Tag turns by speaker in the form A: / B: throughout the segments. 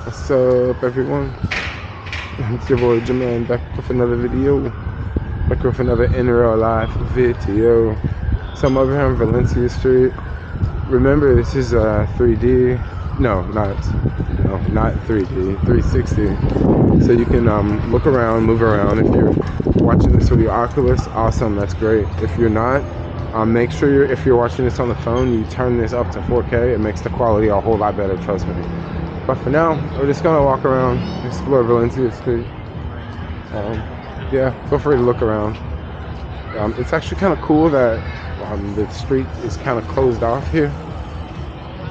A: What's up, everyone? It's your boy Jermaine back with another video. Back with another in real life video. So I'm over here on Valencia Street. Remember, this is 3D. Not 3D. 360. So you can look around, move around. If you're watching this with your Oculus, awesome. That's great. If you're not, make sure if you're watching this on the phone, you turn this up to 4K. It makes the quality a whole lot better. Trust me. But for now, we're just gonna walk around, explore Valencia Street. Yeah, feel free to look around. It's actually kind of cool that the street is kind of closed off here,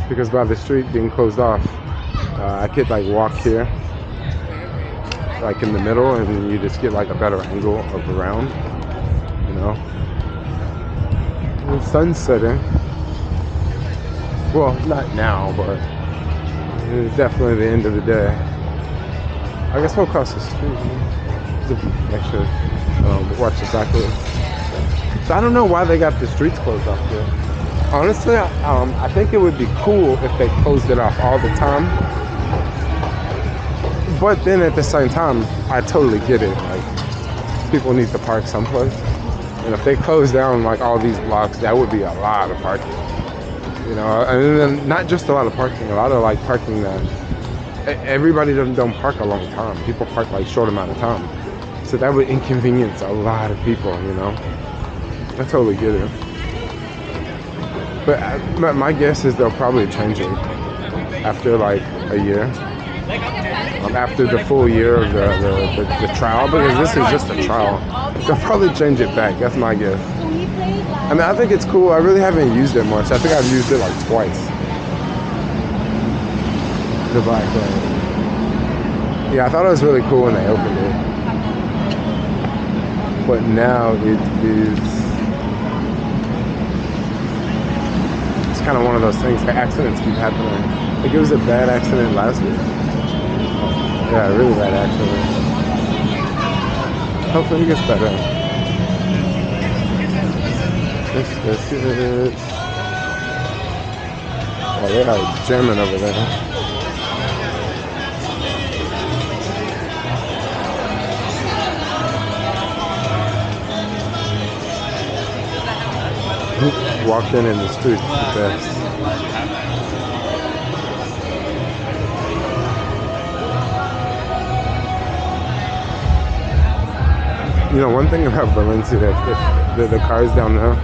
A: because by the street being closed off, I could like walk here, like in the middle, and you just get like a better angle of around. You know, the sun's setting. Well, not now, but it's definitely the end of the day. I guess we'll cross the street. Make sure watch exactly. So I don't know why they got the streets closed off here. Honestly, I think it would be cool if they closed it off all the time. But then at the same time, I totally get it. Like, people need to park someplace. And if they close down like all these blocks, that would be a lot of parking. You know, and then not just a lot of parking, a lot of like parking that everybody don't park a long time. People park like short amount of time. So that would inconvenience a lot of people, you know. I totally get it. But my guess is they'll probably change it after like a year. After the full year of the trial, because this is just a trial. They'll probably change it back, that's my guess. I mean, I think it's cool. I really haven't used it much. I think I've used it like twice. The black thing. Yeah, I thought it was really cool when they opened it. But now it is... It's kind of one of those things. The accidents keep happening. Like, it was a bad accident last week. Yeah, a really bad accident. Hopefully it gets better. This is... Oh, they are jamming over there. Walking in the street is the best. You know, one thing about Valencia, if the cars down there,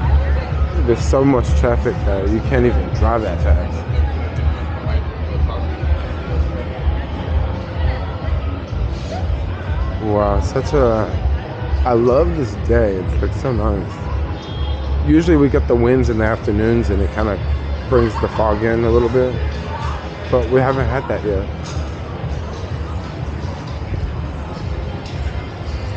A: there's so much traffic that you can't even drive that fast. Wow, I love this day. It's like so nice. Usually we get the winds in the afternoons and it kind of brings the fog in a little bit, but we haven't had that yet.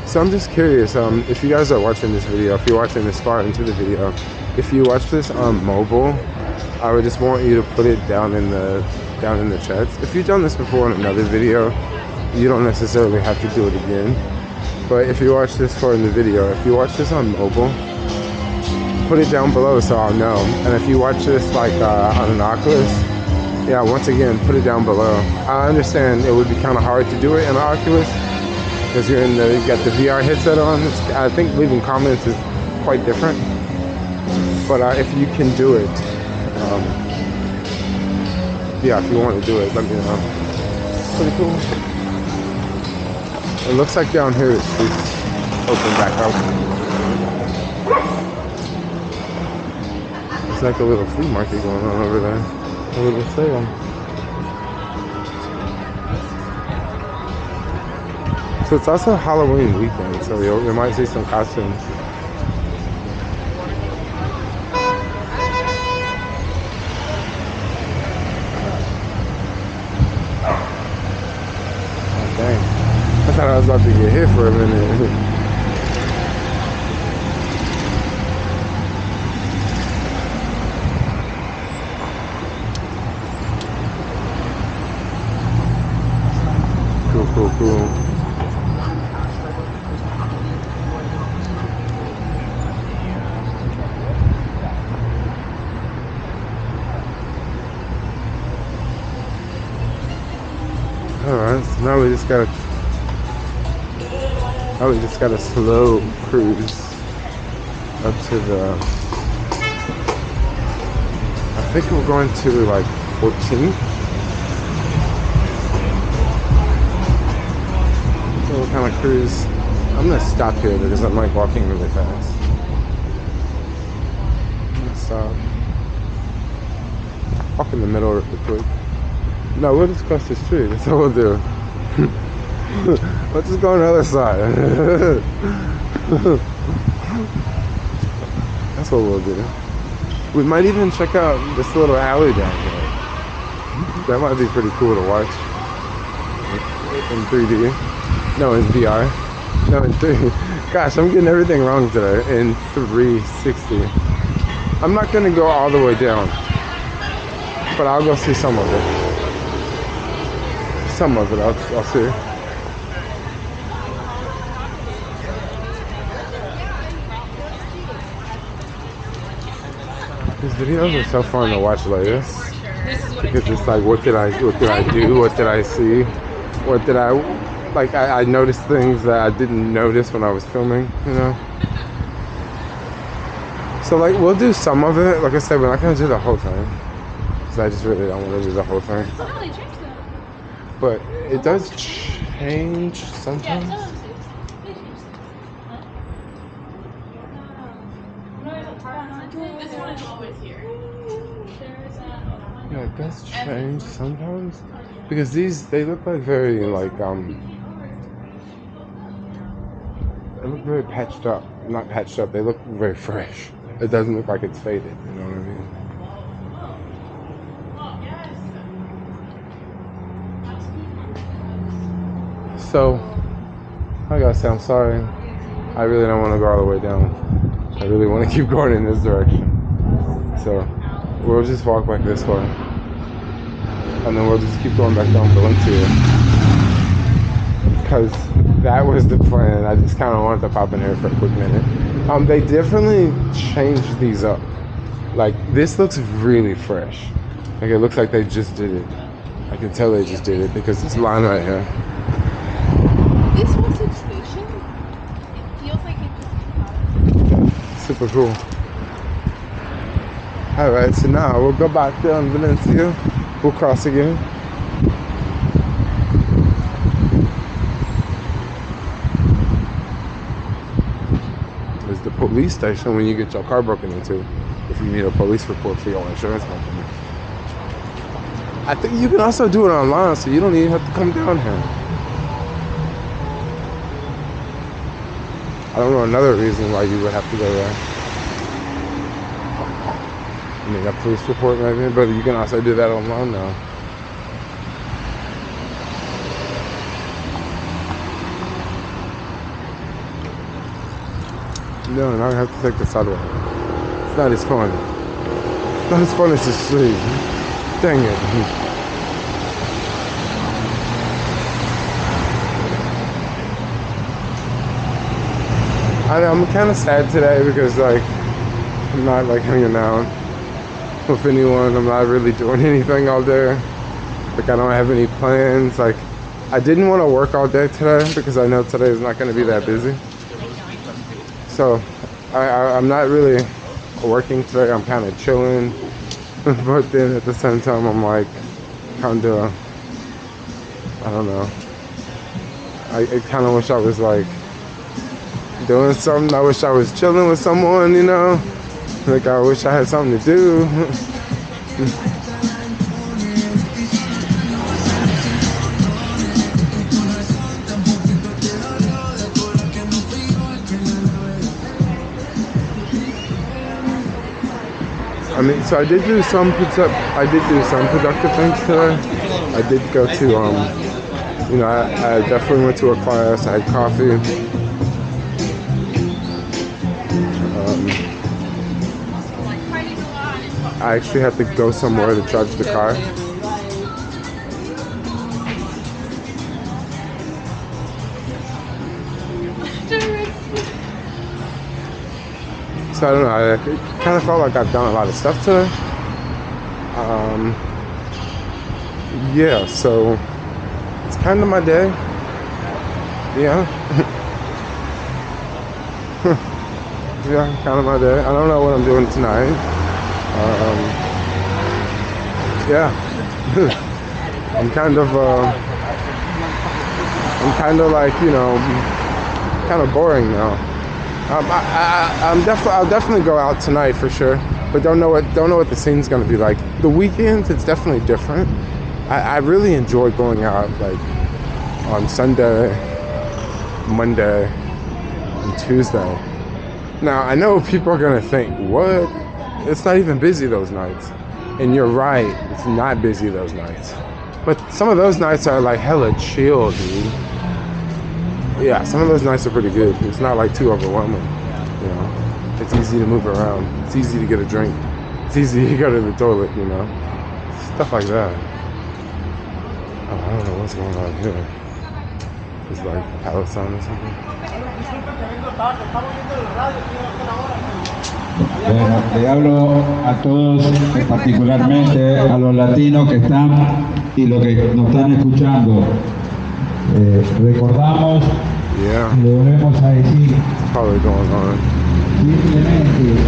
A: So I'm just curious, if you guys are watching this video, if you're watching this far into the video, if you watch this on mobile, I would just want you to put it down in the chats. If you've done this before in another video, you don't necessarily have to do it again. But if you watch this far in the video, if you watch this on mobile, put it down below so I'll know. And if you watch this like on an Oculus, yeah, once again, put it down below. I understand it would be kind of hard to do it in an Oculus, because you got the VR headset on. I think leaving comments is quite different. But if you can do it, yeah, if you want to do it, let me know. Pretty cool. It looks like down here the streets open back up. It's like a little flea market going on over there. A little sale. So it's also Halloween weekend, so you might see some costumes. Oh, dang. I thought I was about to get hit for a minute. Cool. Alright, so now we just got a slow cruise up to the, I think we're going to like 14. So what kind of cruise? I'm gonna stop here because I'm like walking really fast. I'm gonna stop. Walk in the middle real quick. No, we'll just cross the street. That's what we'll do. Let's just go on the other side. That's what we'll do. We might even check out this little alley down here. That might be pretty cool to watch. In 3D. No, in VR. No, in 3D. Gosh, I'm getting everything wrong today. In 360. I'm not gonna go all the way down. But I'll go see some of it. Some of it, I'll see. These videos are so fun to watch like this. Because it's like, what did I do? What did I see? What did I, like, I noticed things that I didn't notice when I was filming, you know? So like, we'll do some of it. Like I said, we're not gonna do the whole thing. Because I just really don't want to do the whole thing. But it does change sometimes. Yeah, it does change sometimes. Because they look like very like they look very patched up. Not patched up, they look very fresh. It doesn't look like it's faded, you know what I mean? So, I gotta say, I'm sorry. I really don't want to go all the way down. I really want to keep going in this direction. So, we'll just walk back this way. And then we'll just keep going back down Valencia. Because that was the plan. I just kind of wanted to pop in here for a quick minute. They definitely changed these up. Like, this looks really fresh. Like, it looks like they just did it. I can tell they just did it because this line right here.
B: This whole situation, it feels like it just
A: super cool. Alright, so now we'll go back down Valencia. We'll cross again. There's the police station when you get your car broken into. If you need a police report for your insurance company. I think you can also do it online, so you don't even have to come down here. I don't know another reason why you would have to go there. I mean, a police report maybe, but you can also do that online now. No, now I have to take the sidewalk. It's not as fun. It's not as fun as the street. Dang it. I'm kind of sad today because, like, I'm not, like, hanging out with anyone. I'm not really doing anything all day. Like, I don't have any plans. Like, I didn't want to work all day today because I know today is not going to be that busy. So, I'm not really working today. I'm kind of chilling. But then at the same time, I'm like, kind of, I don't know. I kind of wish I was like doing something. I wish I was chilling with someone, you know? Like, I wish I had something to do. I mean, so I did do some productive things today. I did go to, you know, I definitely went to a class. I had coffee. I actually had to go somewhere to charge the car. So I don't know, I kind of felt like I've done a lot of stuff today. Yeah, so it's kind of my day. Yeah. Yeah, kind of my day. I don't know what I'm doing tonight. Yeah. I'm kind of like, you know, kind of boring now. I'll definitely go out tonight for sure, but don't know what the scene's gonna be like. The weekends, it's definitely different. I really enjoy going out like on Sunday, Monday, and Tuesday. Now I know people are gonna think, what? It's not even busy those nights, and you're right. It's not busy those nights, but some of those nights are like hella chill, dude. Yeah, some of those nights are pretty good. It's not like too overwhelming, you know. It's easy to move around. It's easy to get a drink. It's easy to go to the toilet, you know. Stuff like that. Oh, I don't know what's going on here. It's like a pallet sign or something.
C: Bueno, le hablo a todos, particularmente a los latinos que están y los que nos están escuchando. Recordamos
A: Yeah,
C: y le volvemos a decir
A: it's probably going on.
C: simplemente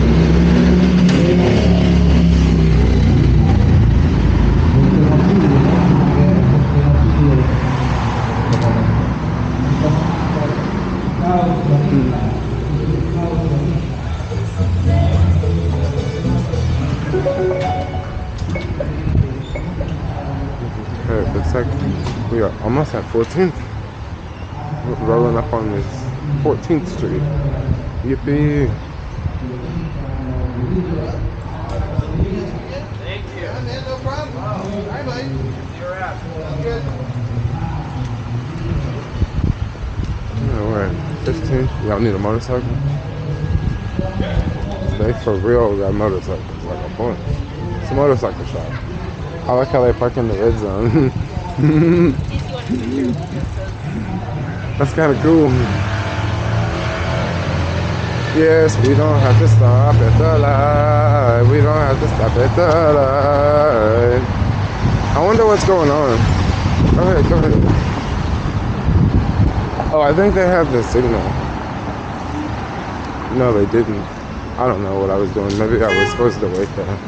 A: Hey, it looks like we are almost at 14th. We're rolling up on this 14th Street. Yippee!
D: Thank you. Yeah, man, no problem. Hi, buddy. You're out. Good.
A: Yeah, we're at 15th. Y'all need a motorcycle? They for real got motorcycles, like a bunch. It's a motorcycle shop. I like how they park in the red zone. That's kind of cool. Yes, we don't have to stop at the light. We don't have to stop at the light. I wonder what's going on. Go ahead, go ahead. Oh, I think they have the signal. No, they didn't. I don't know what I was doing. Maybe I was supposed to wait there.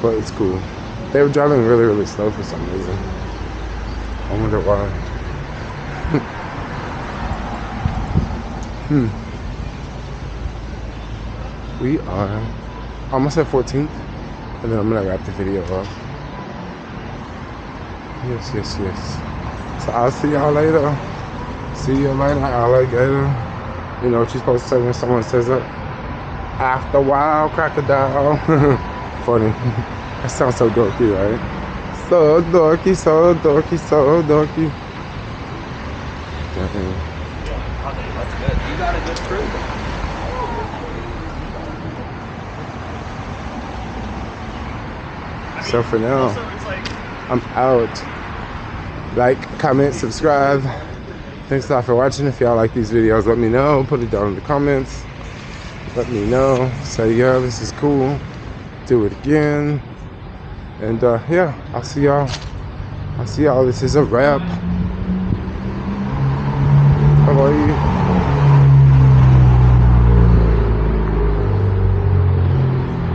A: But it's cool. They were driving really, really slow for some reason. I wonder why. We are almost at 14th, and then I'm gonna wrap the video up. Yes. So I'll see y'all later. See you later, alligator. You know what you're supposed to say when someone says that? After a while, crocodile. Funny. That sounds so dorky, right? So dorky, so dorky, so dorky.
D: That's good. You got a good crew.
A: So for now, I'm out. Like, comment, subscribe. Thanks a lot for watching. If y'all like these videos, let me know. Put it down in the comments. Let me know. Say, yeah, this is cool. Do it again. And yeah, I'll see y'all. This is a wrap. Bye-bye.